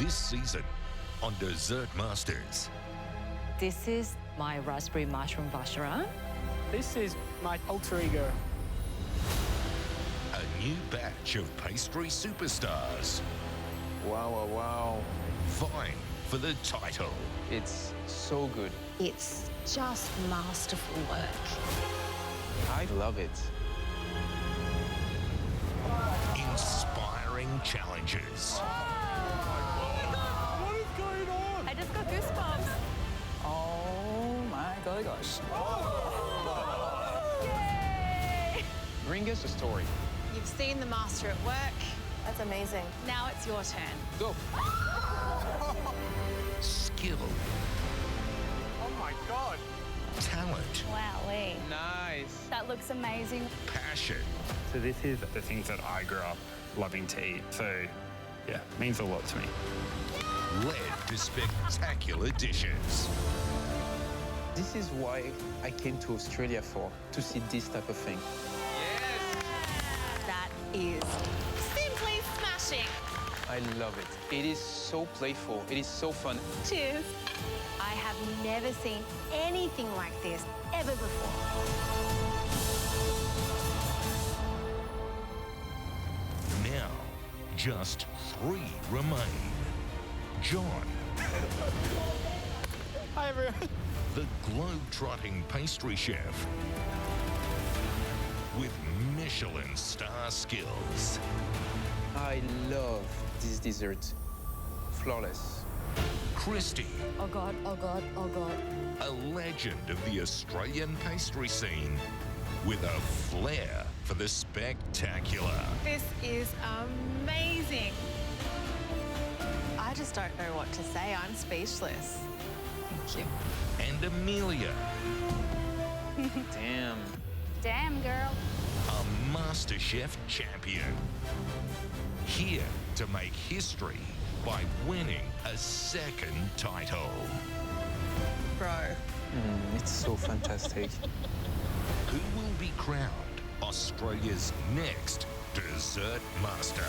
This season on Dessert Masters. This is my raspberry mushroom vacherin. This is my alter ego. A new batch of pastry superstars Wow, wow, wow. vying for the title. It's so good. It's just masterful work. I love it. Inspiring challenges. What is going on? I just got goosebumps. Oh my golly gosh. Yay! Bring us a story. You've seen the master at work. That's amazing. Now it's your turn. Go. Skill, Oh my God. talent, Wowee. Nice. That looks amazing. passion. So this is the things that I grew up loving to eat. So yeah, it means a lot to me. Led to spectacular dishes. This is why I came to Australia for, to see this type of thing. That is simply smashing. I love it. It is so playful. It is so fun. Cheers. I have never seen anything like this ever before. Now, just 3 remain. John, Hi, everyone. the globe-trotting pastry chef with Michelin star skills. I love this dessert. Flawless. Christy, Oh God, oh God, oh God. a legend of the Australian pastry scene with a flair for the spectacular. This is amazing. I just don't know what to say. I'm speechless. Thank you. And Amelia, Damn. Damn, girl. a MasterChef champion. Here to make history by winning a second title. Bro. It's so fantastic. Who will be crowned Australia's next dessert master?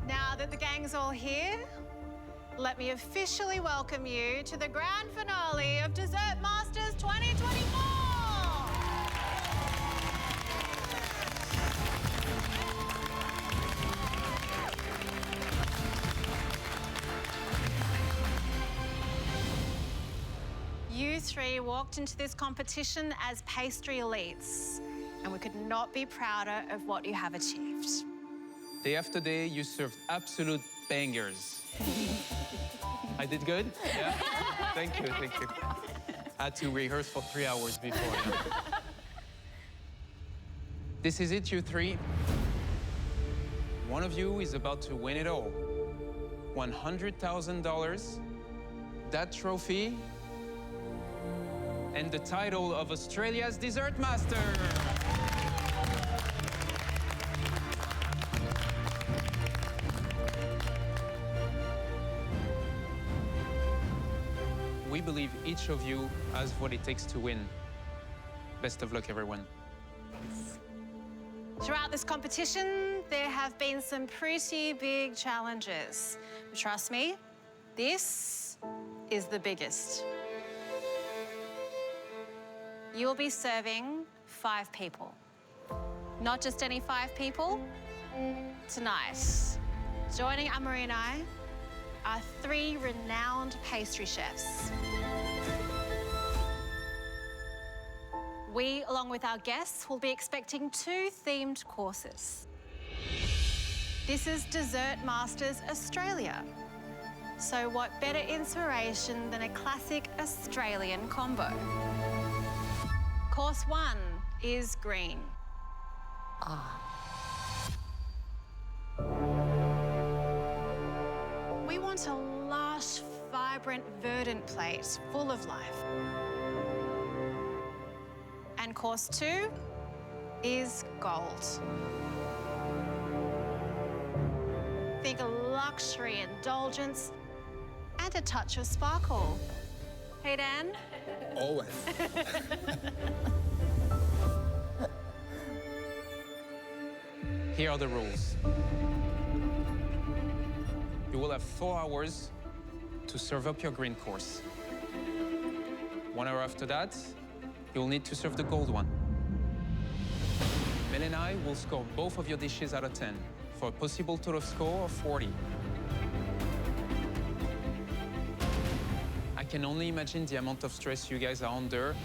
Now that the gang's all here, let me officially welcome you to the grand finale of Dessert Masters 2024! You three walked into this competition as pastry elites, and we could not be prouder of what you have achieved. Day after day, you served absolute bangers. I did good? Yeah? Thank you, thank you. I had to rehearse for 3 hours before. Yeah. This is it, you three. One of you is about to win it all. $100,000, that trophy, and the title of Australia's Dessert Master. We believe each of you has what it takes to win. Best of luck, everyone. Throughout this competition, there have been some pretty big challenges. But trust me, this is the biggest. You'll be serving 5 people. Not just any 5 people. Tonight, joining Anne-Marie and I are 3 renowned pastry chefs. We, along with our guests, will be expecting 2 themed courses. This is Dessert Masters Australia. So what better inspiration than a classic Australian combo? Course 1 is green. We want a lush, vibrant, verdant plate full of life. And course 2 is gold. Think luxury, indulgence, and a touch of sparkle. Hey, Dan? Always. Here are the rules. You will have 4 hours to serve up your green course. 1 hour after that, you'll need to serve the gold one. Mel and I will score both of your dishes out of 10 for a possible total score of 40. I can only imagine the amount of stress you guys are under.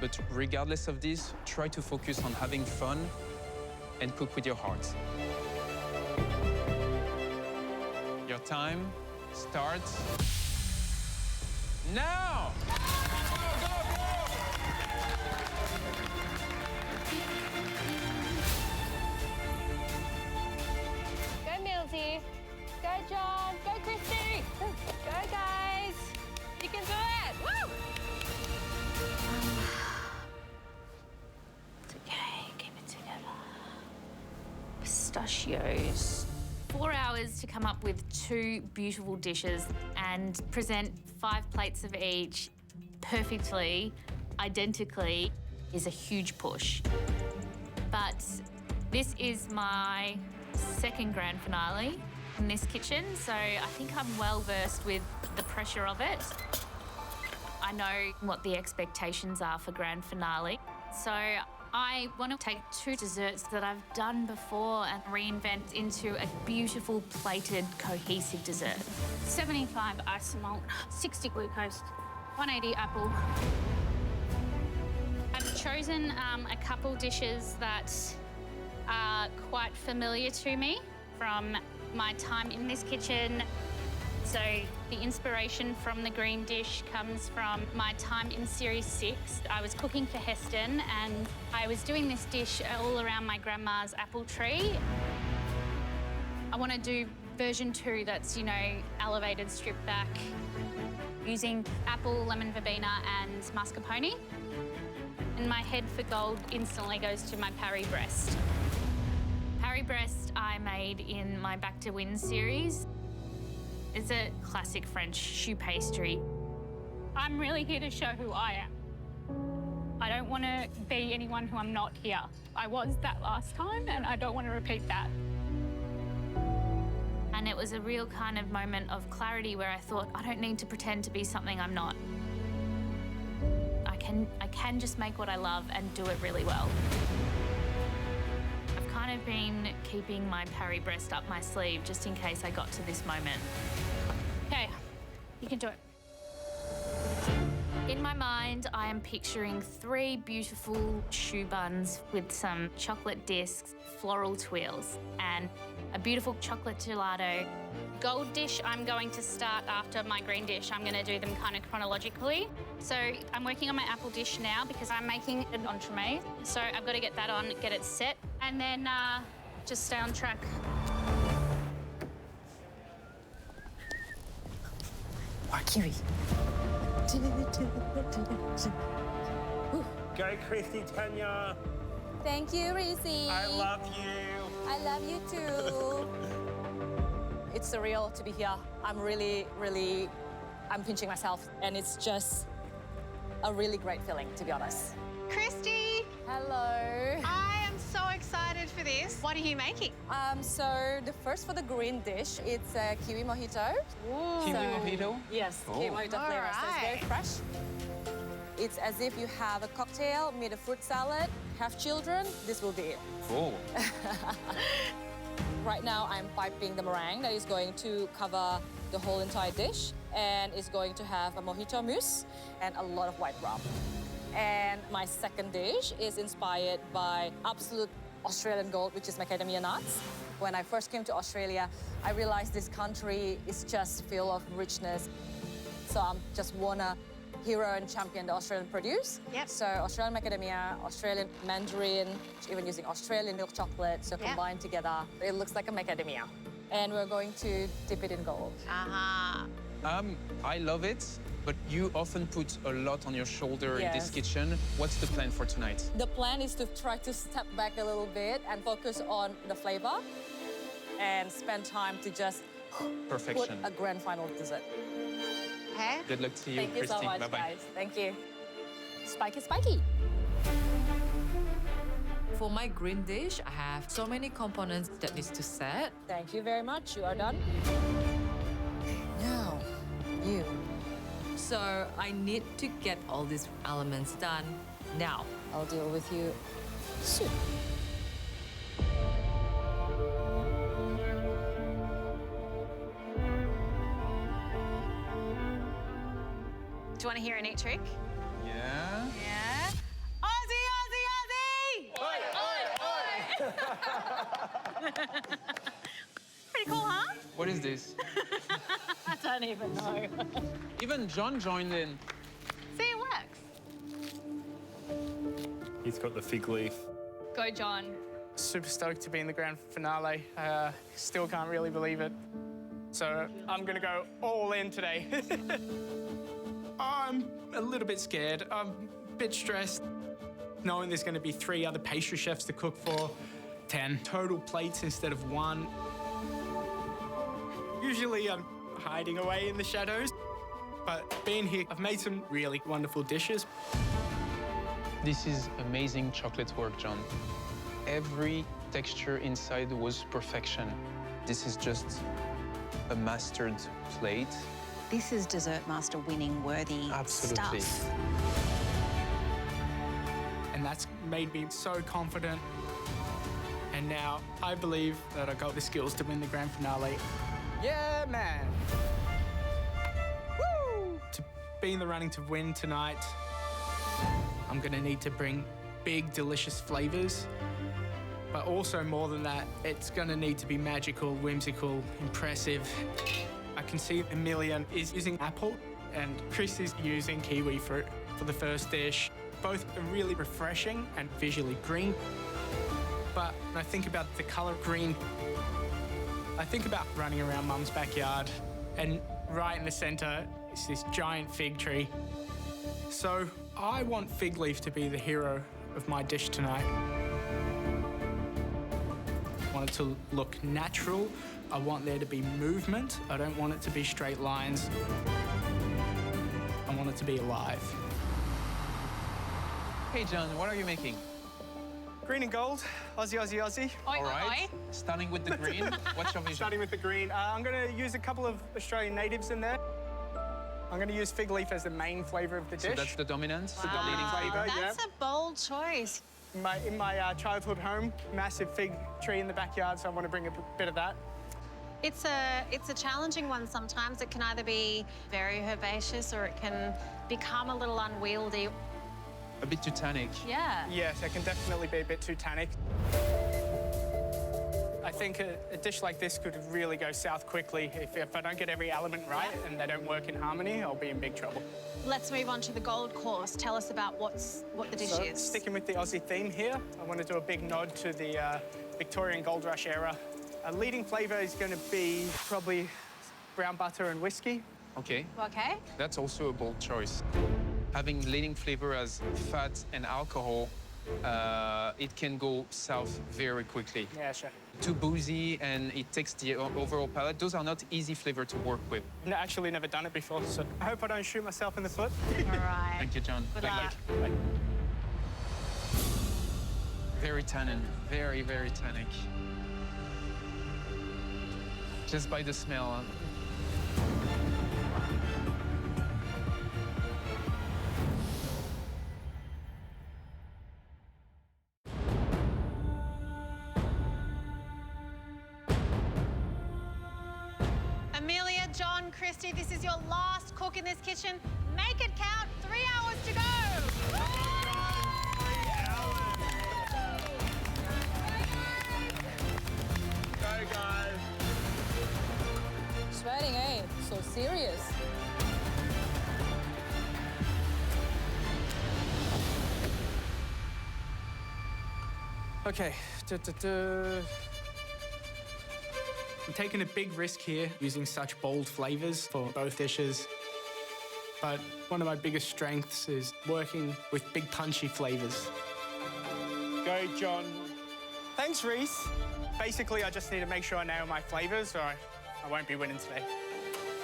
But regardless of this, try to focus on having fun and cook with your heart. Your time starts now! Go, Milty. Go, John. Go, Christy. Go, guys. You can do it. Woo! It's okay. Keep it together. Pistachios. 4 hours to come up with 2 beautiful dishes and present 5 plates of each perfectly, identically, is a huge push. But this is my second grand finale in this kitchen, so I think I'm well versed with the pressure of it. I know what the expectations are for grand finale. So I want to take 2 desserts that I've done before and reinvent into a beautiful plated cohesive dessert. 75 ice malt, 60 glucose, 180 apple. I've chosen a couple dishes that are quite familiar to me from my time in this kitchen. So the inspiration from the green dish comes from my time in Series 6. I was cooking for Heston and I was doing this dish all around my grandma's apple tree. I want to do version 2 that's, elevated, stripped back, using apple, lemon verbena and mascarpone. And my head for gold instantly goes to my Paris Brest. Paris Brest I made in my Back to Win series. It's a classic French choux pastry. I'm really here to show who I am. I don't want to be anyone who I'm not here. I was that last time, and I don't want to repeat that. And it was a real kind of moment of clarity where I thought, I don't need to pretend to be something I'm not. I can just make what I love and do it really well. I've kind of been keeping my Paris Brest up my sleeve just in case I got to this moment. Okay, you can do it. In my mind, I am picturing 3 beautiful choux buns with some chocolate discs, floral twirls, and a beautiful chocolate gelato. Gold dish, I'm going to start after my green dish. I'm going to do them kind of chronologically. So I'm working on my apple dish now because I'm making an entremet. So I've got to get that on, get it set, and then just stay on track. Kiwi. Go, Christy, Tanya. Thank you, Reese. I love you. I love you too. It's surreal to be here. I'm I'm pinching myself, and it's just a really great feeling, to be honest. Christy, Hello. I am so excited for this. What are you making? So the first for the green dish, it's a kiwi mojito. Kiwi mojito? Yes, kiwi mojito All flavor, so it's very right. fresh. It's as if you have a cocktail, made a fruit salad, have children, this will be it. Oh. Right now, I'm piping the meringue that is going to cover the whole entire dish, and it's going to have a mojito mousse and a lot of white rum. And my second dish is inspired by absolute Australian gold, which is macadamia nuts. When I first came to Australia, I realized this country is just full of richness. So I just wanna hero and champion the Australian produce. Yep. So Australian macadamia, Australian mandarin, even using Australian milk chocolate. So combined together, it looks like a macadamia. And we're going to dip it in gold. Uh-huh. I love it, but you often put a lot on your shoulder in this Yes. kitchen. What's the plan for tonight? The plan is to try to step back a little bit and focus on the flavor and spend time to just put Perfection. a grand final dessert. Okay. Good luck to you, Thank you Christy. so much, Bye-bye. guys. Thank you. Spiky, spiky. For my green dish, I have so many components that needs to set. Thank you very much. You are done. Now, you. So I need to get all these elements done now. I'll deal with you soon. Do you want to hear a neat trick? Yeah. Yeah. Aussie, Aussie, Aussie! Pretty cool, huh? What is this? I don't even know. Even John joined in. See, it works. He's got the fig leaf. Go, John. Super stoked to be in the grand finale. Still can't really believe it. So I'm gonna go all in today. I'm a little bit scared. I'm a bit stressed, knowing there's gonna be 3 other pastry chefs to cook for, 10 total plates instead of 1. Usually I'm hiding away in the shadows, but being here, I've made some really wonderful dishes. This is amazing chocolate work, John. Every texture inside was perfection. This is just a mastered plate. This is Dessert Master winning worthy Absolutely. stuff. And that's made me so confident. And now I believe that I got the skills to win the grand finale. Yeah, man. Woo! To be in the running to win tonight, I'm gonna need to bring big, delicious flavors. But also more than that, it's gonna need to be magical, whimsical, impressive. I can see Amelia is using apple and Chris is using kiwi fruit for the first dish. Both are really refreshing and visually green. But when I think about the color green, I think about running around Mum's backyard and right in the center is this giant fig tree. So I want Fig Leaf to be the hero of my dish tonight. I want it to look natural. I want there to be movement. I don't want it to be straight lines. I want it to be alive. Hey, John, what are you making? Green and gold, Aussie, Aussie, Aussie. All right. Starting with the green. What's your vision? Starting with the green. I'm going to use a couple of Australian natives in there. I'm going to use fig leaf as the main flavour of the dish. So that's the dominant, the Wow. leading flavor. That's a bold choice. In my childhood home, massive fig tree in the backyard, so I want to bring a bit of that. It's a challenging one sometimes. It can either be very herbaceous or it can become a little unwieldy. A bit too tannic. Yeah. Yes, it can definitely be a bit too tannic. I think a dish like this could really go south quickly. If I don't get every element right and they don't work in harmony, I'll be in big trouble. Let's move on to the gold course. Tell us about what the dish So, is. sticking with the Aussie theme here, I want to do a big nod to the Victorian Gold Rush era. A leading flavour is going to be probably brown butter and whiskey. Okay. Okay. That's also a bold choice. Having leading flavor as fat and alcohol, it can go south very quickly. Yeah, sure. Too boozy and it takes the overall palate. Those are not easy flavor to work with. No, actually never done it before, so I hope I don't shoot myself in the foot. All right. Thank you, John. Good Good luck. luck. Very tannin, very, very tannic. Just by the smell. Amelia, John, Christy, this is your last cook in this kitchen. Make it count. 3 hours to go. guys. Sweating, eh? So serious. Okay. I'm taking a big risk here using such bold flavors for both dishes. But one of my biggest strengths is working with big punchy flavors. Go, John. Thanks, Reese. Basically, I just need to make sure I nail my flavors or I won't be winning today.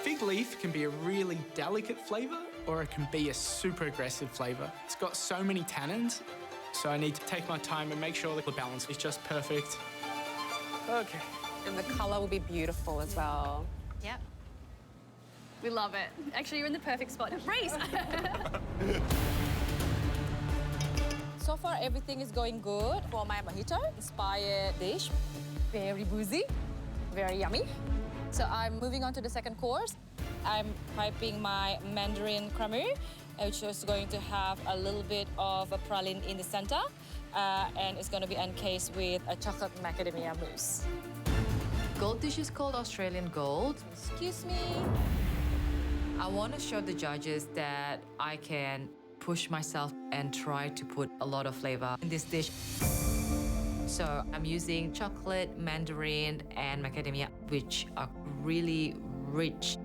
Fig leaf can be a really delicate flavor or it can be a super aggressive flavor. It's got so many tannins, so I need to take my time and make sure that the balance is just perfect. Okay. And the color will be beautiful as well. Yep. We love it. Actually, you're in the perfect spot. Reese! So far, everything is going good for my mojito-inspired dish. Very boozy, very yummy. So I'm moving on to the second course. I'm piping my Mandarin cremeux, which is going to have a little bit of a praline in the center, and it's going to be encased with a chocolate macadamia mousse. Gold dish is called Australian Gold. Excuse me. I want to show the judges that I can push myself and try to put a lot of flavor in this dish. So I'm using chocolate, mandarin, and macadamia, which are really rich.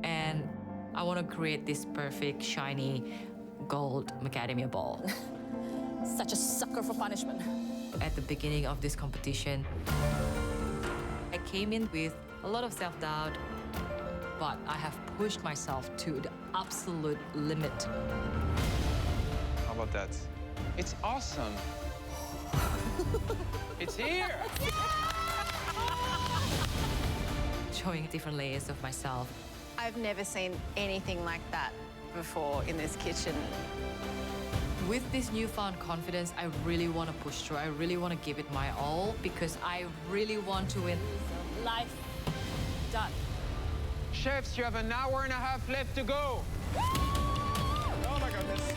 And I want to create this perfect, shiny, gold macadamia ball. Such a sucker for punishment. At the beginning of this competition, I came in with a lot of self-doubt, but I have pushed myself to the absolute limit. How about that? It's awesome. It's here! Showing different layers of myself. I've never seen anything like that before in this kitchen. With this newfound confidence, I really want to push through. I really want to give it my all because I really want to win. Life done. Chefs, you have an hour and a half left to go. Oh my goodness.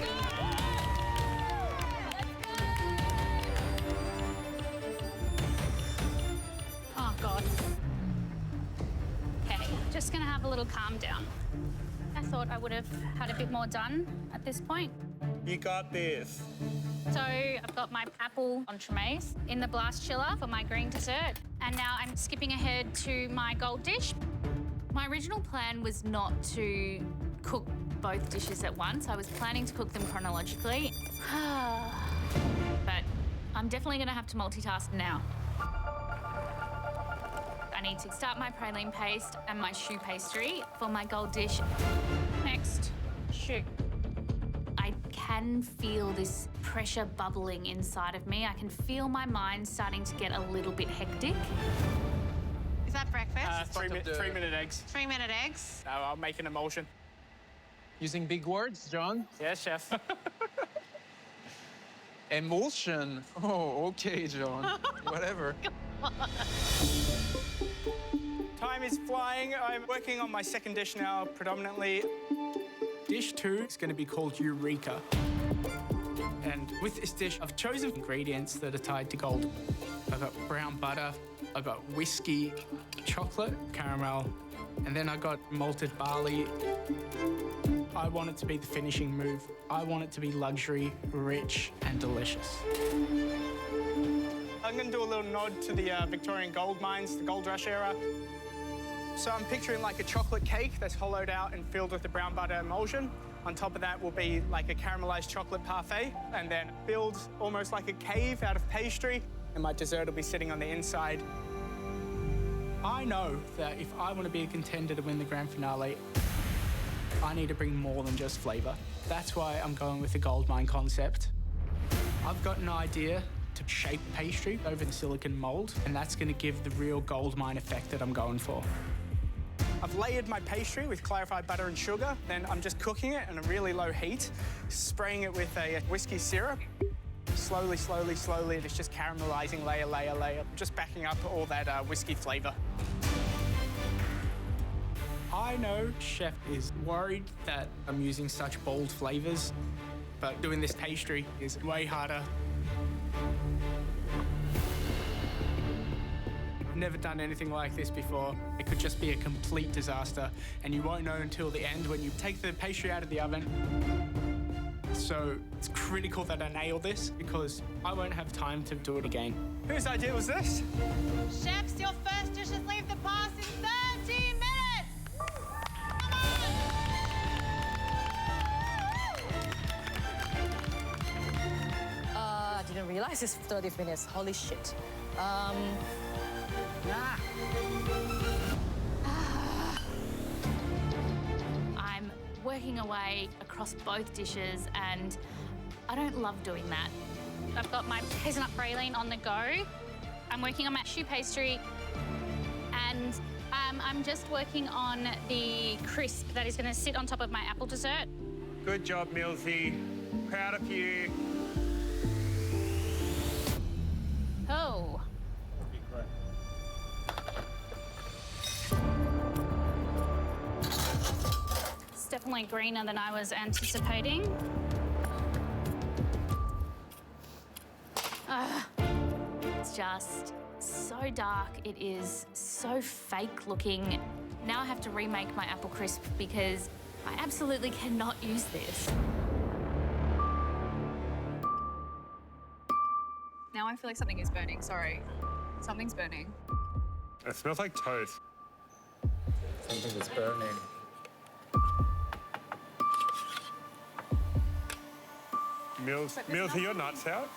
Oh, God. Okay, just gonna have a little calm down. I thought I would have had a bit more done at this point. You got this. So I've got my apple entremets in the blast chiller for my green dessert. And now I'm skipping ahead to my gold dish. My original plan was not to cook both dishes at once. I was planning to cook them chronologically. But I'm definitely gonna have to multitask now. I need to start my praline paste and my choux pastry for my gold dish. Next, choux. I can feel this pressure bubbling inside of me. I can feel my mind starting to get a little bit hectic. Is that breakfast? 3-minute eggs. 3-minute eggs. I'll make an emulsion. Using big words, John. Yes, chef. Emulsion. Oh, okay, John. Whatever. Time is flying. I'm working on my second dish now, predominantly. Dish 2 is going to be called Eureka. And with this dish, I've chosen ingredients that are tied to gold. I've got brown butter, I've got whiskey, chocolate, caramel, and then I got malted barley. I want it to be the finishing move. I want it to be luxury, rich, and delicious. I'm going to do a little nod to the Victorian gold mines, the gold rush era. So I'm picturing like a chocolate cake that's hollowed out and filled with the brown butter emulsion. On top of that will be like a caramelized chocolate parfait, and then build almost like a cave out of pastry. And my dessert will be sitting on the inside. I know that if I want to be a contender to win the grand finale, I need to bring more than just flavor. That's why I'm going with the gold mine concept. I've got an idea to shape pastry over the silicone mold, and that's going to give the real gold mine effect that I'm going for. I've layered my pastry with clarified butter and sugar. Then I'm just cooking it on a really low heat, spraying it with a whiskey syrup. Slowly, slowly, slowly, it's just caramelizing layer, layer, layer, just backing up all that whiskey flavor. I know Chef is worried that I'm using such bold flavors, but doing this pastry is way harder. never done anything like this before. It could just be a complete disaster, and you won't know until the end when you take the pastry out of the oven. So it's critical that I nail this because I won't have time to do it again. Whose idea was this? Chefs, your first dishes leave the pass in 30 minutes! Come on! I didn't realize it's 30 minutes. Holy shit. I'm working away across both dishes and I don't love doing that. I've got my hazelnut praline on the go. I'm working on my choux pastry and I'm just working on the crisp that is going to sit on top of my apple dessert. Good job, Millsy. Proud of you. Oh. It's definitely greener than I was anticipating. It's just so dark. It is so fake looking. Now I have to remake my apple crisp because I absolutely cannot use this. Now I feel like something is burning. Sorry. Something's burning. It smells like toast. Something is burning. Mills, are your nuts out?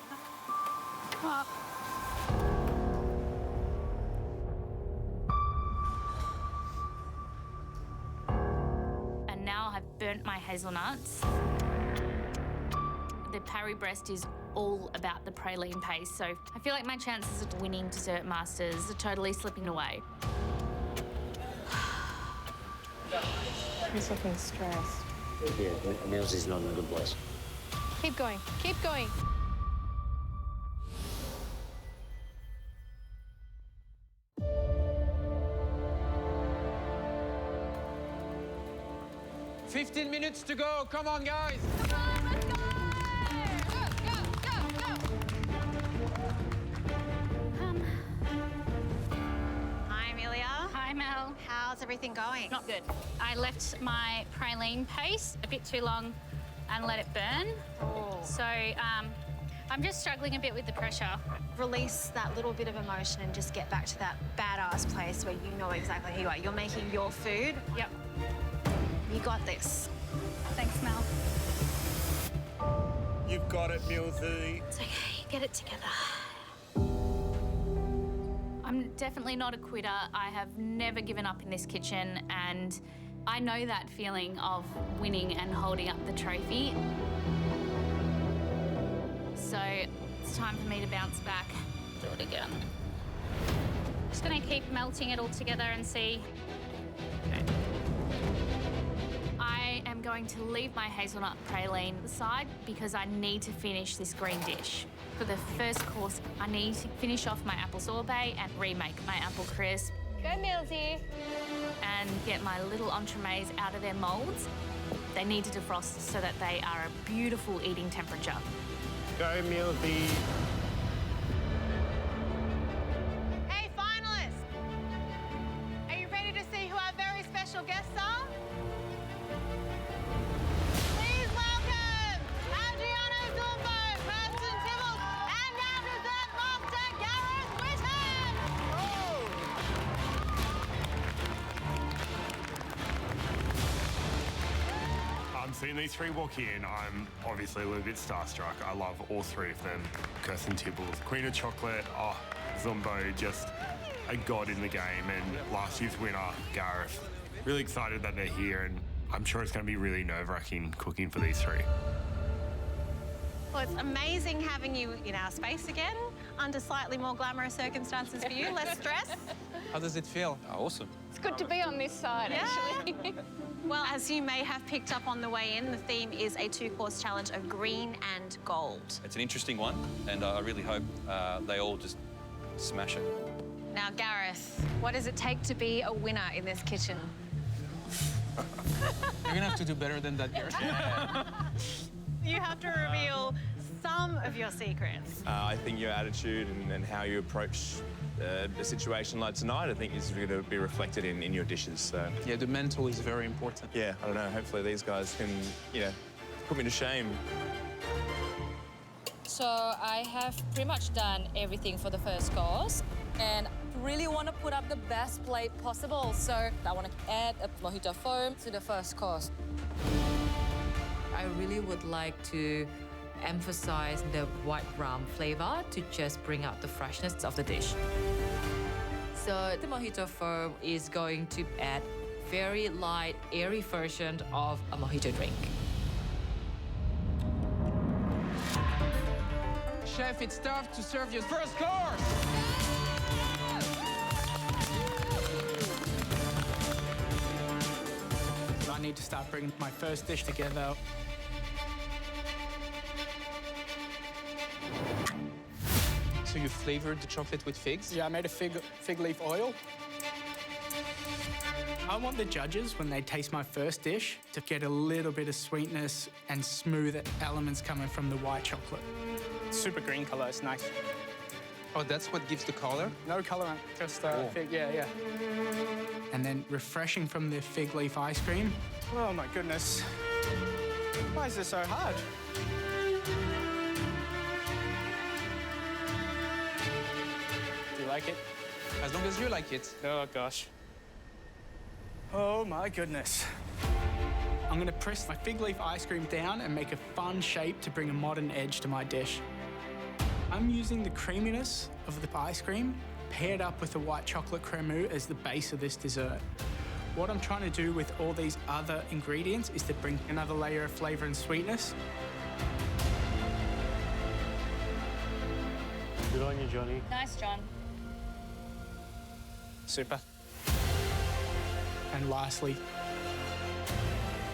And now I've burnt my hazelnuts. The Parry breast is all about the praline paste, so I feel like my chances of winning Dessert Masters are totally slipping away. He's looking stressed. Yeah, Mills is not in a good place. Keep going, keep going. "15 minutes to go. Come on, guys." Come on, let's go! Go! Hi, Amelia. Hi, Mel. How's everything going? Not good. I left my praline paste a bit too long and let it burn. Oh. So I'm just struggling a bit with the pressure. Release that little bit of emotion and just get back to that badass place where you know exactly who you are. You're making your food. Yep. You got this. Thanks, Mel. You've got it, Millsy. It's okay. Get it together. I'm definitely not a quitter. I have never given up in this kitchen, and I know that feeling of winning and holding up the trophy. So it's time for me to bounce back. Do it again. Just gonna keep melting it all together and see. Okay. I am going to leave my hazelnut praline aside because I need to finish this green dish. For the first course, I need to finish off my apple sorbet and remake my apple crisp. Go, Millsy. And get my little entremets out of their molds. They need to defrost so that they are a beautiful eating temperature. Go, Millsy. Hey, finalists! Are you ready to see who our very special guests are? Please welcome Adriana Zumbo, Kirsten Tibbles, and now Dessert Master Gareth Whitten! Seeing these three walk in, I'm obviously a little bit starstruck. I love all three of them. Kirsten Tibbles, Queen of Chocolate, Zumbo, just a god in the game, and last year's winner, Gareth. Really excited that they're here, and I'm sure it's going to be really nerve-wracking cooking for these three. Well, it's amazing having you in our space again, under slightly more glamorous circumstances for you, less stress. How does it feel? Awesome. It's good to be on this side, actually. Well, as you may have picked up on the way in, the theme is a two-course challenge of green and gold. It's an interesting one, and I really hope they all just smash it. Now, Gareth, what does it take to be a winner in this kitchen? You're gonna have to do better than that, Gareth. You have to reveal some of your secrets. I think your attitude and how you approach a situation like tonight, I think is going to be reflected in your dishes. So Yeah, the mental is very important. yeah, I don't know. Hopefully these guys can, put me to shame. So I have pretty much done everything for the first course and really want to put up the best plate possible. So I want to add a mojito foam to the first course. I really would like to emphasize the white rum flavor to just bring out the freshness of the dish. So the mojito foam is going to add very light, airy version of a mojito drink. Chef, it's time to serve your first course. I need to start bringing my first dish together. So you flavored the chocolate with figs? Yeah, I made a fig leaf oil. I want the judges, when they taste my first dish, to get a little bit of sweetness and smooth elements coming from the white chocolate. Super green colour, it's nice. Oh, that's what gives the color? No colour, just fig, yeah. And then refreshing from the fig leaf ice cream. Oh my goodness. Why is this so hard? Do you like it? As long as you like it. Oh gosh. Oh my goodness. I'm gonna press my fig leaf ice cream down and make a fun shape to bring a modern edge to my dish. I'm using the creaminess of the ice cream paired up with the white chocolate crème as the base of this dessert. What I'm trying to do with all these other ingredients is to bring another layer of flavour and sweetness. Good on you, Johnny. Nice, John. Super. And lastly,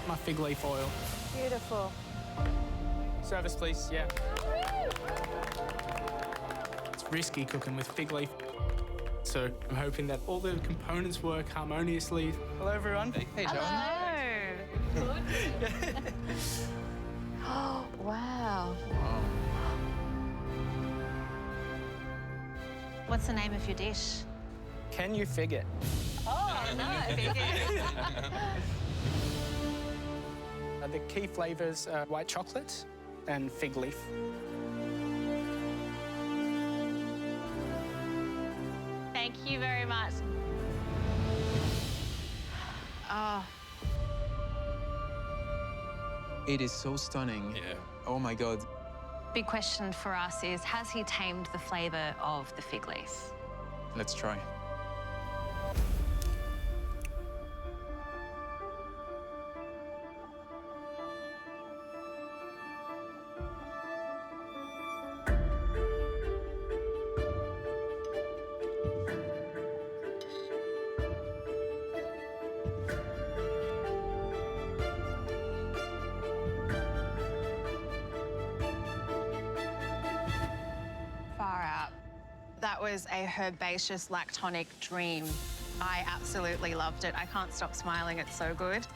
my fig leaf oil. Beautiful. Service, please, yeah. It's risky cooking with fig leaf. So I'm hoping that all the components work harmoniously. Hello, everyone. Hey, John. Hello. Oh, wow. What's the name of your dish? Can you fig it? Oh, no. The key flavours are white chocolate and fig leaf. Thank you very much. Oh, It is so stunning. Yeah. Oh my God. big question for us is, has he tamed the flavour of the fig leaf? Let's try. Far out. That was a herbaceous lactonic dream. I absolutely loved it. I can't stop smiling, it's so good.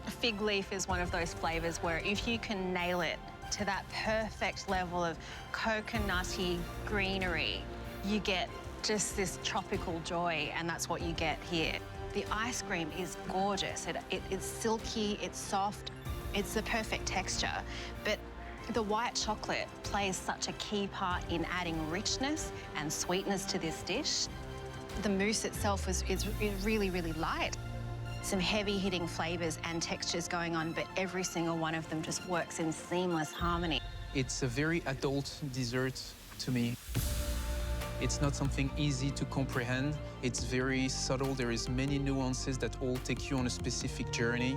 Fig leaf is one of those flavours where if you can nail it to that perfect level of coconutty greenery, you get just this tropical joy, and that's what you get here. The ice cream is gorgeous. It's silky, it's soft, it's the perfect texture, but the white chocolate plays such a key part in adding richness and sweetness to this dish. The mousse itself is really, really light. Some heavy-hitting flavours and textures going on, but every single one of them just works in seamless harmony. It's a very adult dessert to me. It's not something easy to comprehend. It's very subtle. There is many nuances that all take you on a specific journey.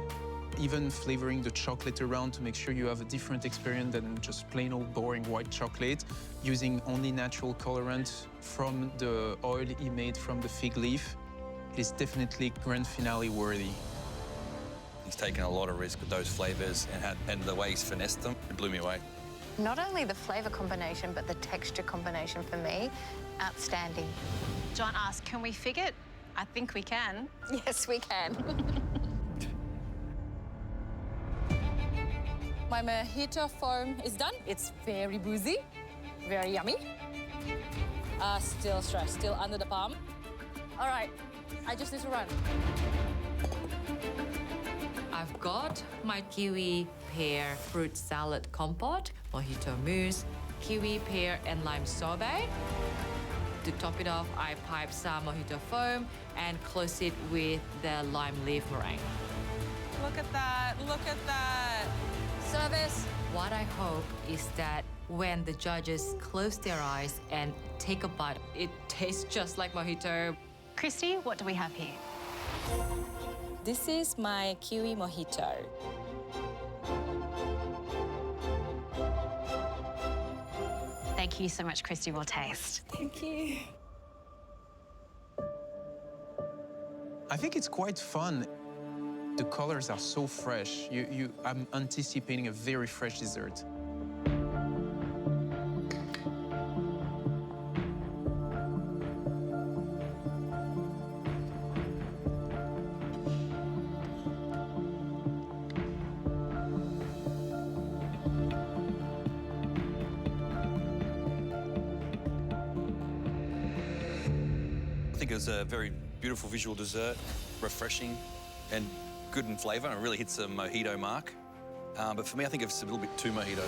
Even flavoring the chocolate around to make sure you have a different experience than just plain old boring white chocolate, using only natural colorant from the oil he made from the fig leaf. It is definitely grand finale worthy. He's taken a lot of risk with those flavors and the way he's finessed them, it blew me away. Not only the flavour combination, but the texture combination for me, outstanding. John asked, can we fig it? I think we can. Yes, we can. My mojito foam is done. It's very boozy, very yummy. Still stressed, still under the palm. All right, I just need to run. I've got my kiwi pear fruit salad compote, mojito mousse, kiwi pear and lime sorbet. To top it off, I pipe some mojito foam and close it with the lime leaf meringue. Look at that, look at that. Service. What I hope is that when the judges close their eyes and take a bite, it tastes just like mojito. Christy, what do we have here? This is my kiwi mojito. Thank you so much, Christy. We'll taste. Thank you. I think it's quite fun. The colors are so fresh. I'm anticipating a very fresh dessert. I think it was a very beautiful visual dessert, refreshing and good in flavour, and it really hits the mojito mark. But for me, I think it's a little bit too mojito.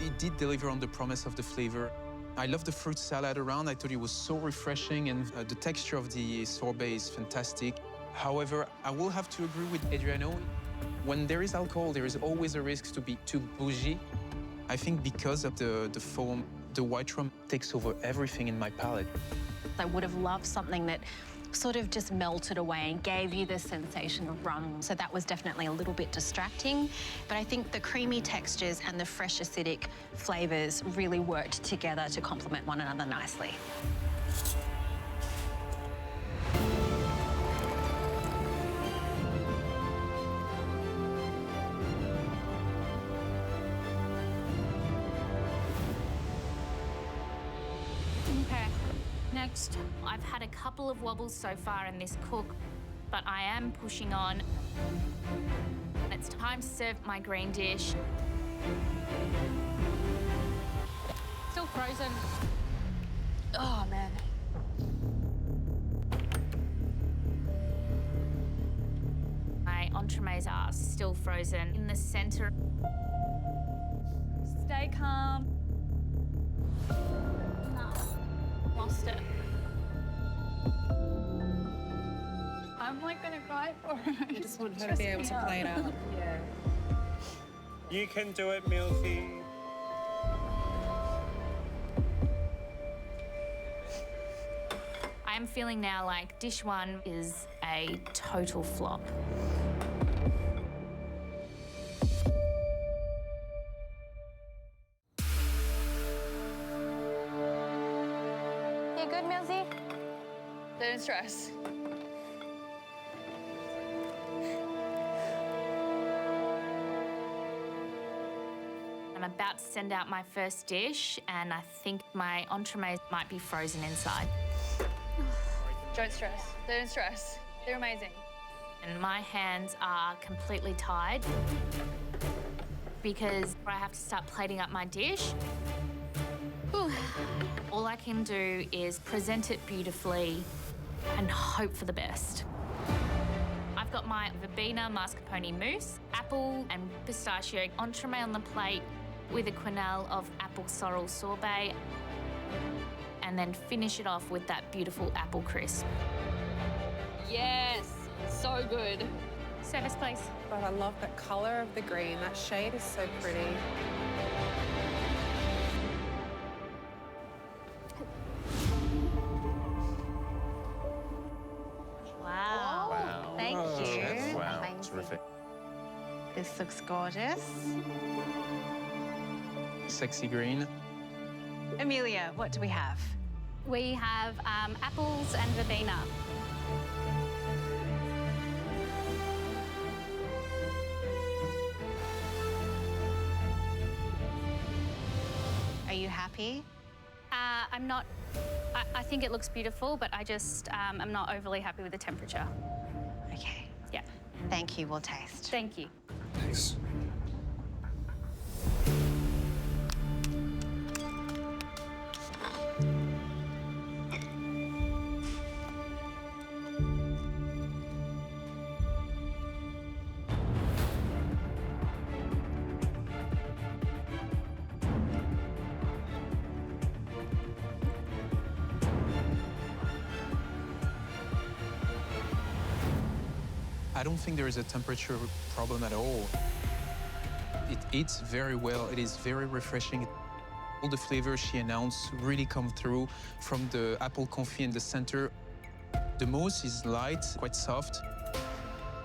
It did deliver on the promise of the flavor. I love the fruit salad around. I thought it was so refreshing, and the texture of the sorbet is fantastic. However, I will have to agree with Adriano. When there is alcohol, there is always a risk to be too bougie. I think because of the foam, the white rum takes over everything in my palate. I would have loved something that sort of just melted away and gave you the sensation of rum. So that was definitely a little bit distracting. But I think the creamy textures and the fresh acidic flavours really worked together to complement one another nicely. Okay, next, I've had a couple of wobbles so far in this cook, but I am pushing on. It's time to serve my green dish. Still frozen. Oh, man. My entremets are still frozen in the center. Stay calm. No, lost it. I'm like gonna cry for her. I just want her to be able to play it out. Yeah. You can do it, Milsey. I am feeling now like dish one is a total flop. You good, Milsey? Don't stress. I'm about to send out my first dish, and I think my entremets might be frozen inside. Don't stress. Don't stress. They're amazing. And my hands are completely tied because I have to start plating up my dish. Whew. All I can do is present it beautifully and hope for the best. I've got my verbena mascarpone mousse, apple and pistachio entremet on the plate with a quenelle of apple sorrel sorbet, and then finish it off with that beautiful apple crisp. Yes, so good. Service, please. God, I love that colour of the green. That shade is so pretty. Wow. Thank you. Wow, terrific. This looks gorgeous. Sexy green. Amelia, what do we have? We have apples and verbena. Are you happy? I'm not. I think it looks beautiful, but I just am not overly happy with the temperature. Okay. Yeah. Thank you. We'll taste. Thank you. Thanks. I don't think there is a temperature problem at all. It eats very well. It is very refreshing. All the flavors she announced really come through from the apple confit in the center. The mousse is light, quite soft.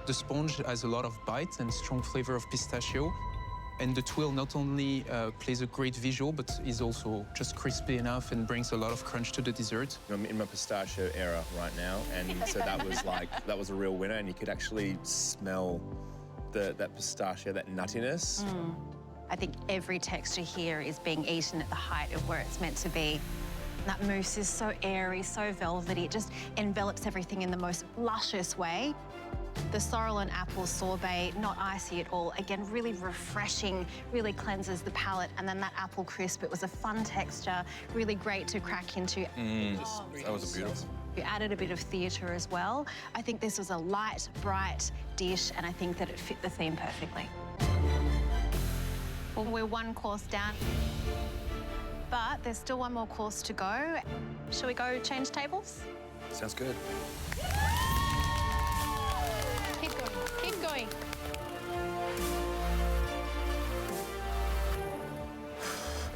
The sponge has a lot of bite and strong flavor of pistachio. And the twill not only plays a great visual, but is also just crispy enough and brings a lot of crunch to the dessert. I'm in my pistachio era right now, and so that was a real winner, and you could actually smell that pistachio, that nuttiness. I think every texture here is being eaten at the height of where it's meant to be. That mousse is so airy, so velvety, it just envelops everything in the most luscious way. The sorrel and apple sorbet, not icy at all. Again, really refreshing, really cleanses the palate. And then that apple crisp, it was a fun texture, really great to crack into. That was beautiful. You added a bit of theatre as well. I think this was a light, bright dish, and I think that it fit the theme perfectly. Well, we're one course down, but there's still one more course to go. Shall we go change tables? Sounds good. Keep going, keep going.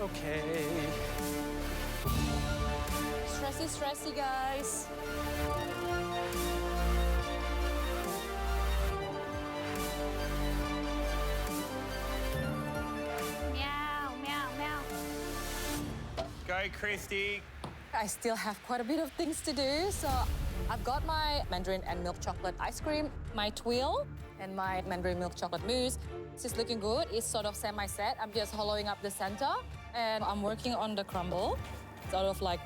Okay. Stressy, stressy, guys. Meow, meow, meow. Go, Christy. I still have quite a bit of things to do, so I've got my mandarin and milk chocolate ice cream, my twill, and my mandarin milk chocolate mousse. This is looking good. It's sort of semi-set. I'm just hollowing up the center, and I'm working on the crumble. Sort of like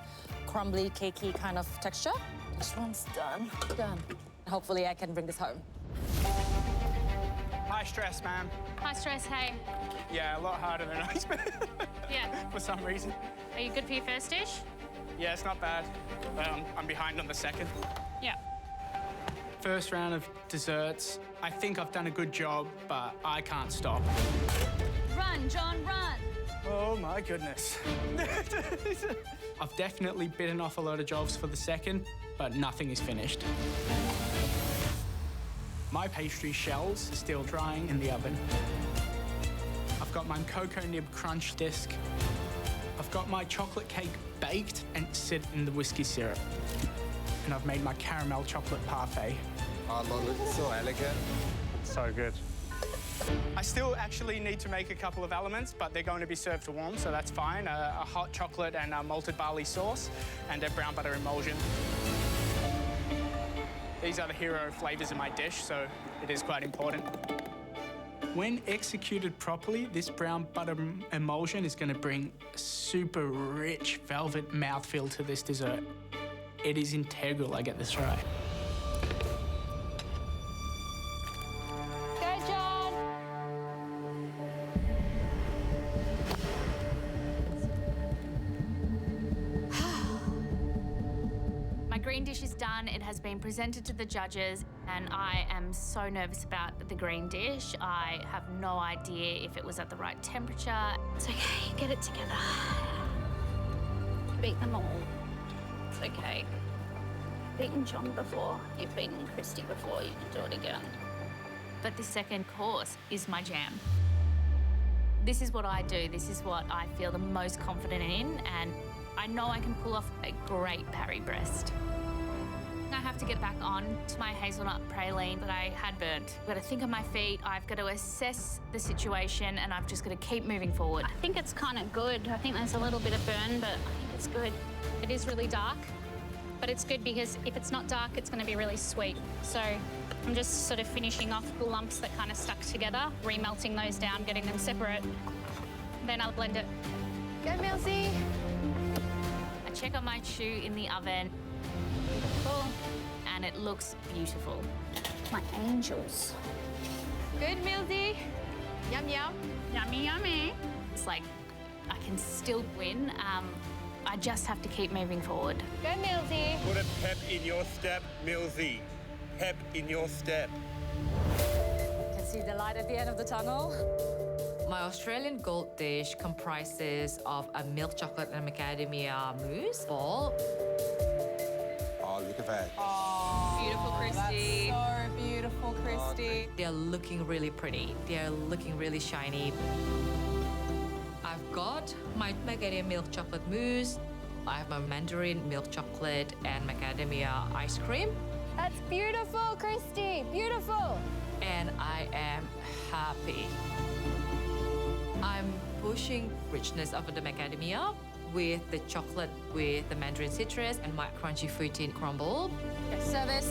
crumbly, cakey kind of texture. This one's done. Done. Hopefully I can bring this home. High stress, ma'am. High stress, hey. Yeah, a lot harder than I expected. Yeah. For some reason. Are you good for your first dish? Yeah, it's not bad. I'm behind on the second. Yeah. First round of desserts. I think I've done a good job, but I can't stop. Run, John, run. Oh, my goodness. I've definitely bitten off a lot of jobs for the second, but nothing is finished. My pastry shells are still drying in the oven. I've got my cocoa nib crunch disc. I've got my chocolate cake baked and sit in the whiskey syrup. And I've made my caramel chocolate parfait. Oh, look, it's so elegant. So good. I still actually need to make a couple of elements, but they're going to be served warm, so that's fine. A hot chocolate and a malted barley sauce, and a brown butter emulsion. These are the hero flavors in my dish, so it is quite important. When executed properly, this brown butter emulsion is going to bring a super rich velvet mouthfeel to this dessert. It is integral I get this right. Go, John. My green dish is done. It has been presented to the judges, and I am so nervous about the green dish. I have no idea if it was at the right temperature. It's okay, get it together. Beat them all. It's okay. Beaten John before, you've beaten Christy before, you can do it again. But the second course is my jam. This is what I do. This is what I feel the most confident in, and I know I can pull off a great Paris Brest. I have to get back on to my hazelnut praline that I had burnt. I've got to think on my feet, I've got to assess the situation, and I've just got to keep moving forward. I think it's kind of good. I think there's a little bit of burn, but I think it's good. It is really dark, but it's good because if it's not dark, it's going to be really sweet. So I'm just sort of finishing off the lumps that kind of stuck together, remelting those down, getting them separate. Then I'll blend it. Go, Milsey. I check on my choux in the oven. Beautiful. And it looks beautiful. My angels. Good, Milsey. Yum, yum. Yummy, yummy. It's like I can still win. I just have to keep moving forward. Go, Milsey. Put a pep in your step, Milsey. Pep in your step. You can see the light at the end of the tunnel. My Australian gold dish comprises of a milk chocolate and macadamia mousse ball. Oh, look at that. Oh, beautiful, Christy. That's so beautiful, Christy. today, they're looking really pretty. They're looking really shiny. I've got my macadamia milk chocolate mousse. I have my mandarin milk chocolate and macadamia ice cream. That's beautiful, Christy. Beautiful. And I am happy. I'm pushing richness of the macadamia with the chocolate, with the mandarin citrus and my crunchy fruity crumble. Service.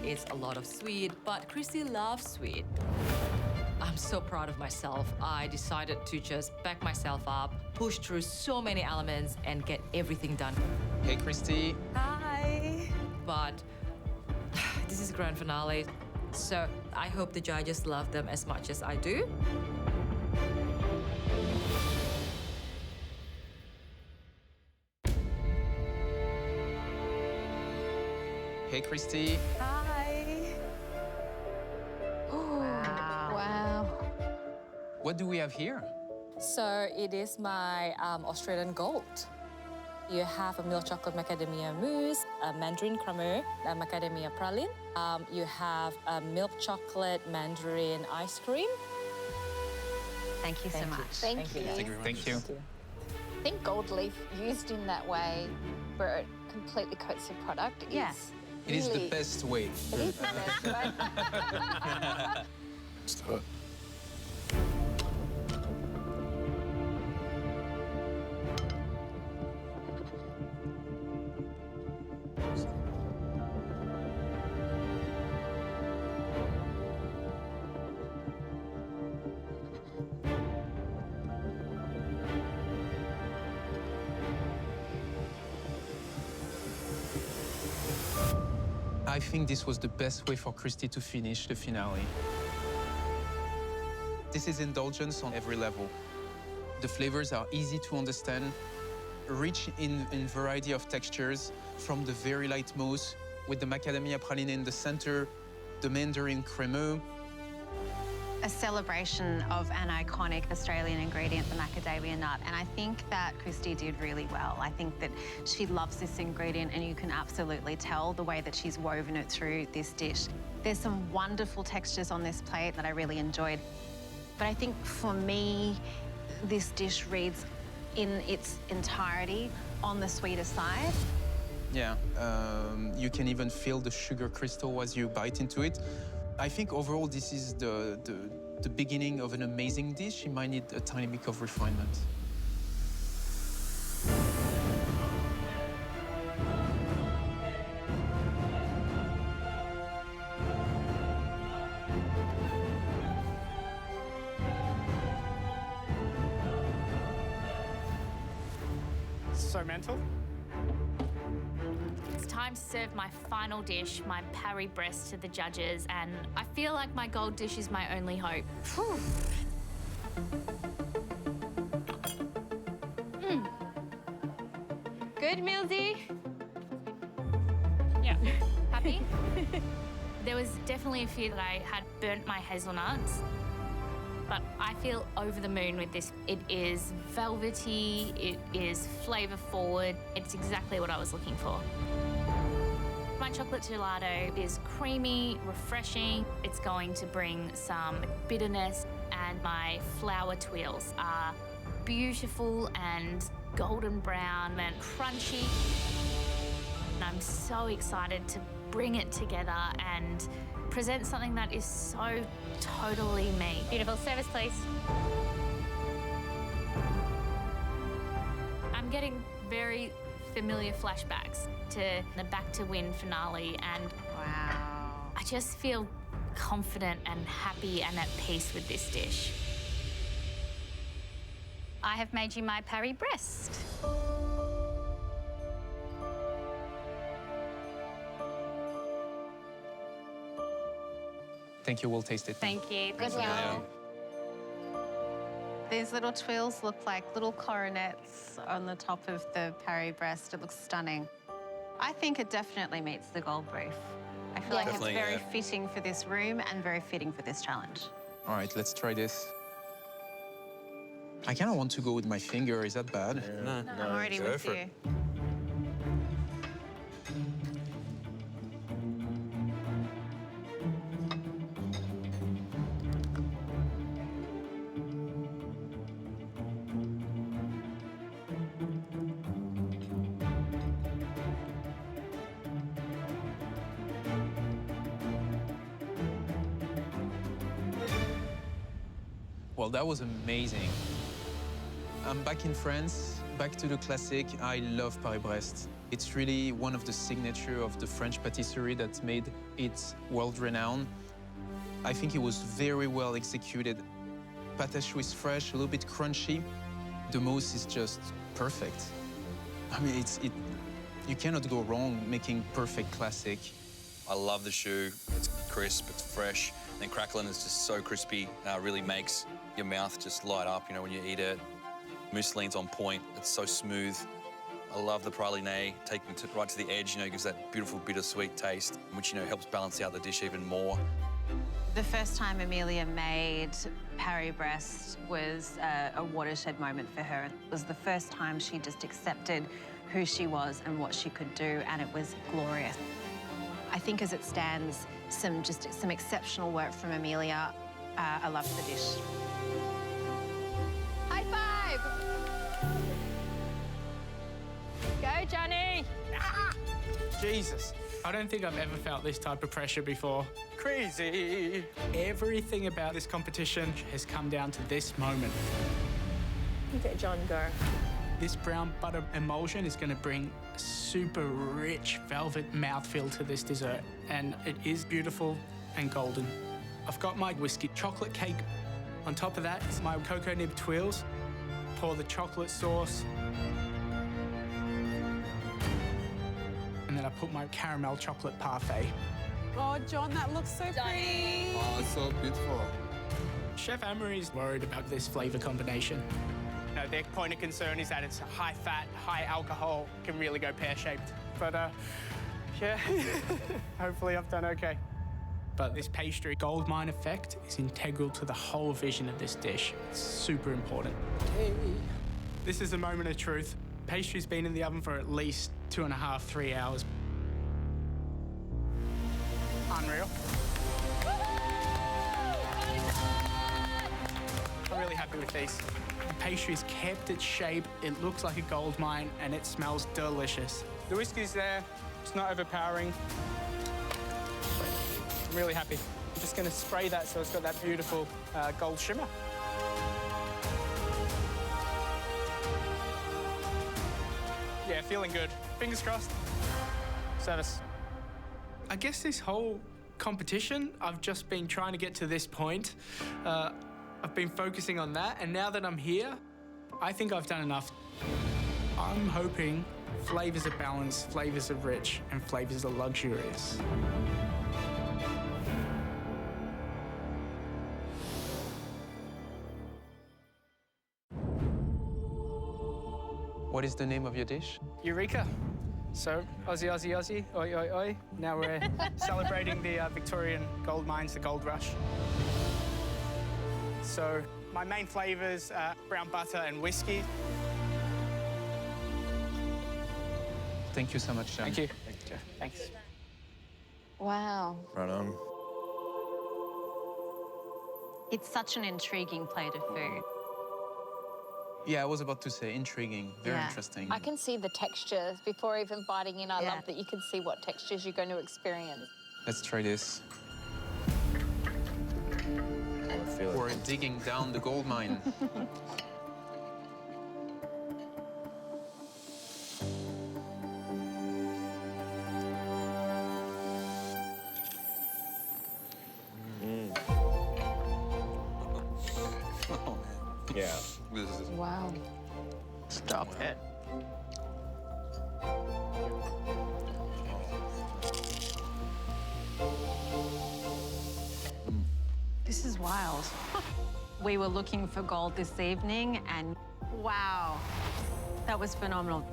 It's a lot of sweet, but Christy loves sweet. I'm so proud of myself. I decided to just back myself up, push through so many elements and get everything done. Hey, Christy. Hi. But this is grand finale, so I hope the judges love them as much as I do. Hey, Christy. Hi. Wow. What do we have here? So it is my Australian gold. You have a milk chocolate macadamia mousse, a mandarin cremeux, a macadamia praline. You have a milk chocolate mandarin ice cream. Thank you so much. Thank you. Thank you. I think gold leaf used in that way, where it completely coats the product, is It is the really- best way. It is the best way. Let's do it. I think this was the best way for Christy to finish the finale. This is indulgence on every level. The flavors are easy to understand, rich in variety of textures, from the very light mousse with the macadamia praline in the center, the mandarin cremeux. A celebration of an iconic Australian ingredient, the macadamia nut. And I think that Christy did really well. I think that she loves this ingredient and you can absolutely tell the way that she's woven it through this dish. There's some wonderful textures on this plate that I really enjoyed. But I think for me, this dish reads in its entirety on the sweeter side. Yeah, you can even feel the sugar crystal as you bite into it. I think overall this is the beginning of an amazing dish. It might need a tiny bit of refinement. So mental. It's time to serve my final dish, my Parry breast, to the judges, and I feel like my gold dish is my only hope. Good, Millsy. Yeah. Happy? There was definitely a fear that I had burnt my hazelnuts, but I feel over the moon with this. It is velvety, it is flavour forward. It's exactly what I was looking for. My chocolate gelato is creamy, refreshing. It's going to bring some bitterness, and my flour twirls are beautiful and golden brown and crunchy. And I'm so excited to bring it together and present something that is so totally me. Beautiful. Service, please. I'm getting very familiar flashbacks to the Back to Win finale, and wow, I just feel confident and happy and at peace with this dish. I have made you my Parry breast. Thank you, we'll taste it. Thank you. Good luck. These little twills look like little coronets on the top of the Parry breast. It looks stunning. I think it definitely meets the gold brief. I feel like it's Definitely, very yeah. fitting for this room and very fitting for this challenge. All right, let's try this. I kind of want to go with my finger. Is that bad? No, I'm already go with for you. it. Well, that was amazing. I'm back in France, back to the classic. I love Paris-Brest. It's really one of the signature of the French patisserie that made it world-renowned. I think it was very well executed. Pâte à choux is fresh, a little bit crunchy. The mousse is just perfect. I mean, you cannot go wrong making perfect classic. I love the choux. It's crisp, it's fresh, and then crackling is just so crispy. Really makes your mouth just light up, you know, when you eat it. Mousseline's on point. It's so smooth. I love the praline, taking it right to the edge, you know, gives that beautiful bittersweet taste, which, you know, helps balance out the dish even more. The first time Amelia made Paris-Brest was a watershed moment for her. It was the first time she just accepted who she was and what she could do, and it was glorious. I think as it stands, some exceptional work from Amelia. I loved the dish. High five! Go, Johnny! Ah! Jesus. I don't think I've ever felt this type of pressure before. Crazy. Everything about this competition has come down to this moment. Let John go. This brown butter emulsion is going to bring a super rich velvet mouthfeel to this dessert, and it is beautiful and golden. I've got my whiskey chocolate cake. On top of that is my cocoa nib twirls. Pour the chocolate sauce. And then I put my caramel chocolate parfait. Oh, John, that looks so pretty. Oh, it's so beautiful. Chef Amory's worried about this flavor combination. No, their point of concern is that it's high fat, high alcohol, can really go pear-shaped. But, yeah, hopefully I've done okay. But this pastry gold mine effect is integral to the whole vision of this dish. It's super important. Hey. This is a moment of truth. Pastry's been in the oven for at least 2.5, 3 hours. Unreal. I'm really happy with these. The pastry's kept its shape, it looks like a gold mine, and it smells delicious. The whiskey's there, it's not overpowering. I'm really happy. I'm just gonna spray that so it's got that beautiful gold shimmer. Yeah, feeling good. Fingers crossed. Service. I guess this whole competition, I've just been trying to get to this point. I've been focusing on that, and now that I'm here, I think I've done enough. I'm hoping flavors are balanced, flavors are rich, and flavors are luxurious. What is the name of your dish? Eureka. So, Aussie, Aussie, Aussie, oi, oi, oi. Now we're celebrating the Victorian gold mines, the gold rush. So, my main flavors are brown butter and whiskey. Thank you so much, John. Thank you. Thanks. Wow. Right on. It's such an intriguing plate of food. Yeah, I was about to say, intriguing, very interesting. I can see the textures before even biting in. I love that you can see what textures you're going to experience. Let's try this. I feel We're digging down the gold mine. Yeah. Wow. Stop it. This is wild. We were looking for gold this evening, and wow, that was phenomenal.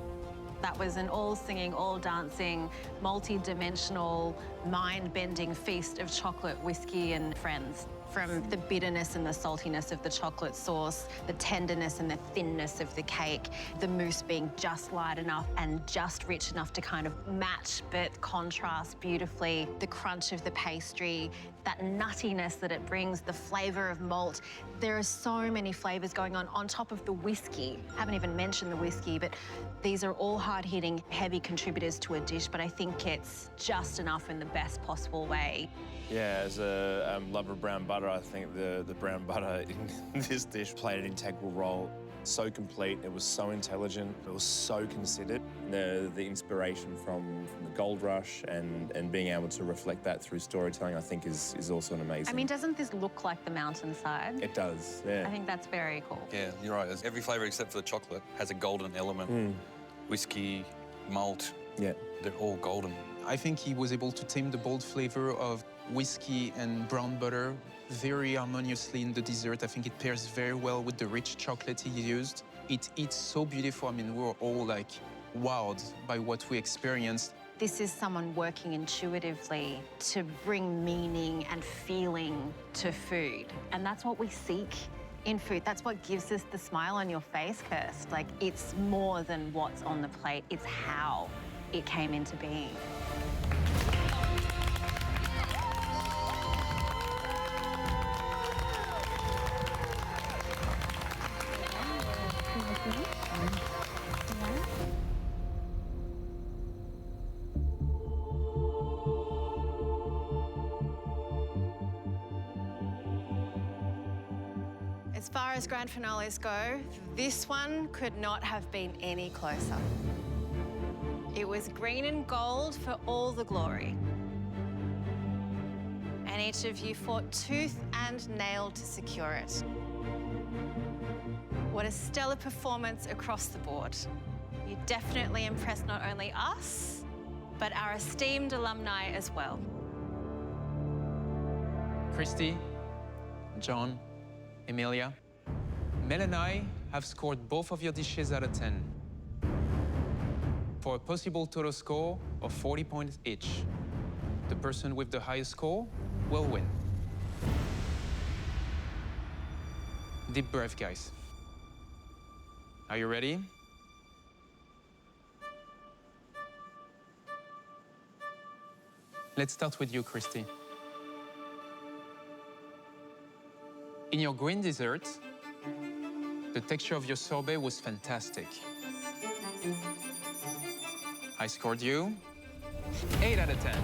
That was an all-singing, all-dancing, multi-dimensional, mind-bending feast of chocolate, whiskey, and friends. From the bitterness and the saltiness of the chocolate sauce, the tenderness and the thinness of the cake, the mousse being just light enough and just rich enough to kind of match but contrast beautifully, the crunch of the pastry, that nuttiness that it brings, the flavour of malt. There are so many flavours going on top of the whiskey. I haven't even mentioned the whiskey, but these are all hard-hitting, heavy contributors to a dish, but I think it's just enough in the best possible way. Yeah, as a lover of brown butter, butter. I think the brown butter in this dish played an integral role. So complete, it was so intelligent, it was so considered. The inspiration from the Gold Rush and being able to reflect that through storytelling, I think is also an amazing. I mean, doesn't this look like the mountainside? It does, yeah. I think that's very cool. Yeah, you're right. Every flavour except for the chocolate has a golden element. Whiskey, malt, yeah, they're all golden. I think he was able to tame the bold flavor of whiskey and brown butter very harmoniously in the dessert. I think it pairs very well with the rich chocolate he used. It eats so beautiful. I mean, we were all like wowed by what we experienced. This is someone working intuitively to bring meaning and feeling to food. And that's what we seek in food. That's what gives us the smile on your face, Kirst. Like, it's more than what's on the plate. It's how it came into being. As far as grand finales go, this one could not have been any closer. It was green and gold for all the glory. And each of you fought tooth and nail to secure it. What a stellar performance across the board. You definitely impressed not only us, but our esteemed alumni as well. Christy, John, Emilia, Mel and I have scored both of your dishes out of 10 for a possible total score of 40 points each. The person with the highest score will win. Deep breath, guys. Are you ready? Let's start with you, Christy. In your green dessert, the texture of your sorbet was fantastic. I scored you 8 out of 10.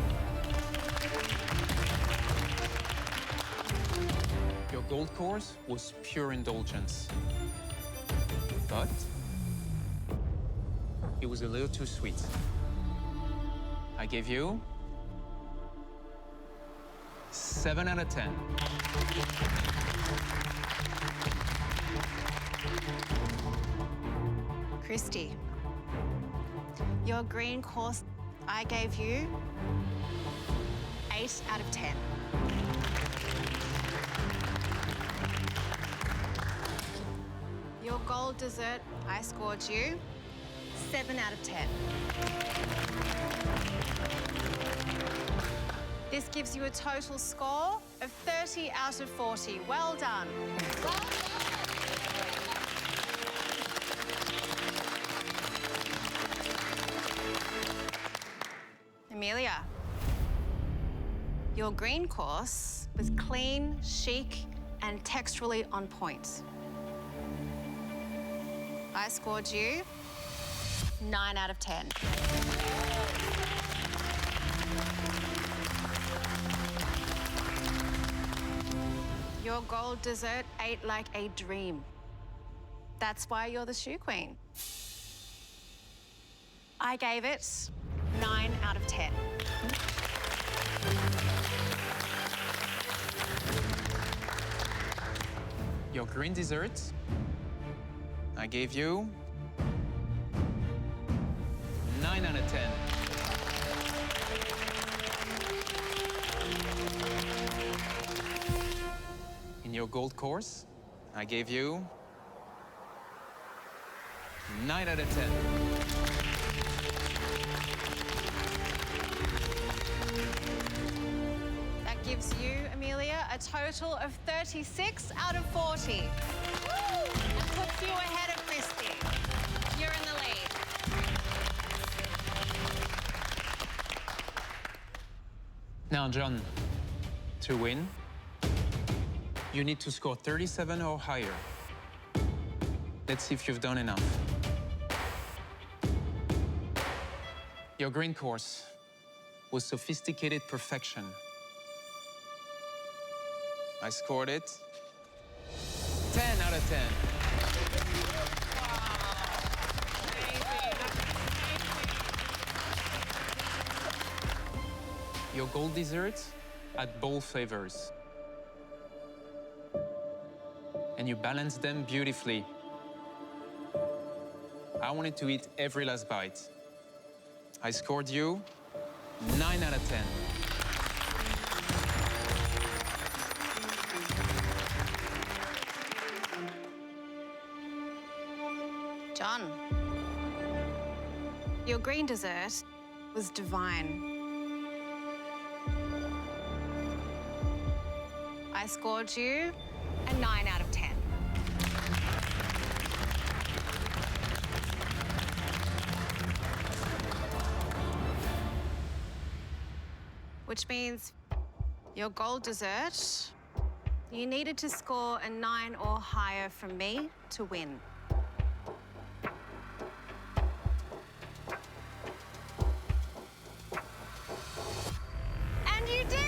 Your gold course was pure indulgence. But it was a little too sweet. I gave you 7 out of 10. Christy, your green course, I gave you 8 out of 10. Your gold dessert, I scored you 7 out of 10. This gives you a total score of 30 out of 40. Well done. Well done. Emilia, your green course was clean, chic, and texturally on point. I scored you 9 out of 10. Your gold dessert ate like a dream. That's why you're the shoe queen. I gave it 9 out of 10. Your green dessert, I gave you 9 out of 10. In your gold course, I gave you 9 out of 10. That gives you, Emilia, a total of 36 out of 40. Woo! And puts you ahead of Christy. You're in the lead. Now, John, to win, you need to score 37 or higher. Let's see if you've done enough. Your green course was sophisticated perfection. I scored it. 10 out of 10. Your gold desserts had bold flavors. And you balanced them beautifully. I wanted to eat every last bite. I scored you 9 out of 10. John, your green dessert was divine. I scored you a 9 out of 10. Which means your gold dessert, you needed to score a 9 or higher from me to win. And you did!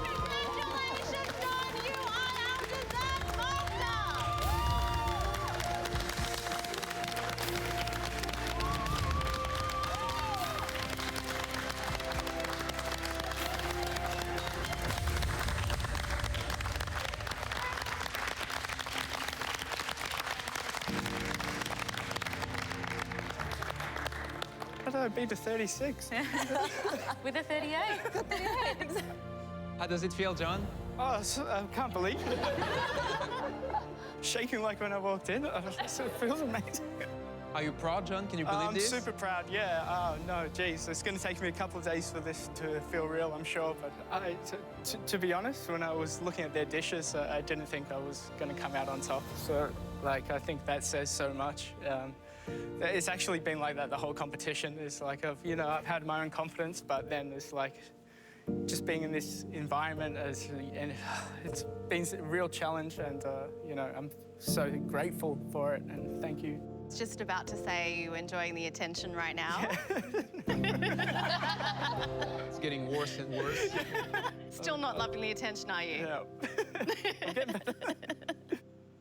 Congratulations, John! You are our dessert master! How did I beat a 36? With a 38. How does it feel, John? Oh, I can't believe it. Shaking like when I walked in. It feels amazing. Are you proud, John? Can you believe this? I'm super proud, yeah. Oh, no, geez. It's going to take me a couple of days for this to feel real, I'm sure. But to be honest, when I was looking at their dishes, I didn't think I was going to come out on top. So, like, I think that says so much. It's actually been like that the whole competition. It's like, I've had my own confidence, but then it's like just being in this environment, and it's been a real challenge, and, I'm so grateful for it, and thank you. I was just about to say, you enjoying the attention right now? It's getting worse and worse. Still not loving the attention, are you? Yeah.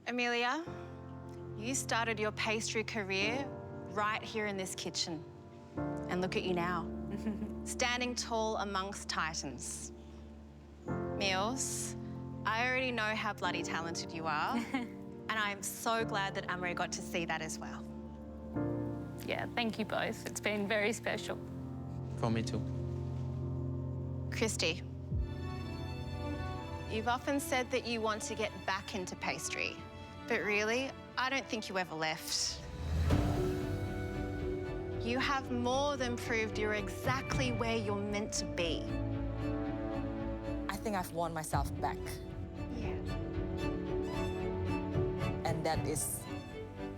Amelia, you started your pastry career right here in this kitchen. And look at you now, standing tall amongst titans. Mills, I already know how bloody talented you are. And I'm so glad that Amory got to see that as well. Yeah, thank you both. It's been very special. For me too. Christy, you've often said that you want to get back into pastry, but really, I don't think you ever left. You have more than proved you're exactly where you're meant to be. I think I've won myself back. Yeah. And that is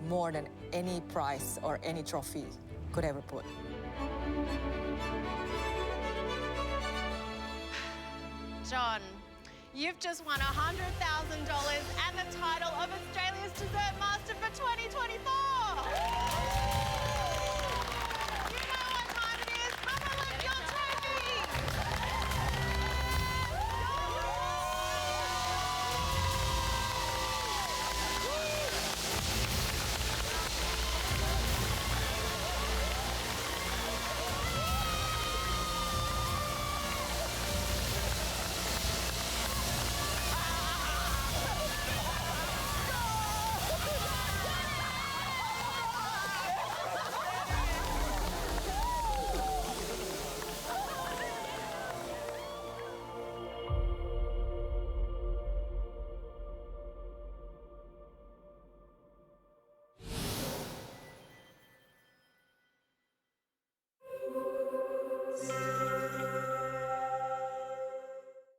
more than any prize or any trophy could ever put. John, you've just won $100,000 and the title of Australia's Dessert Master for 2024!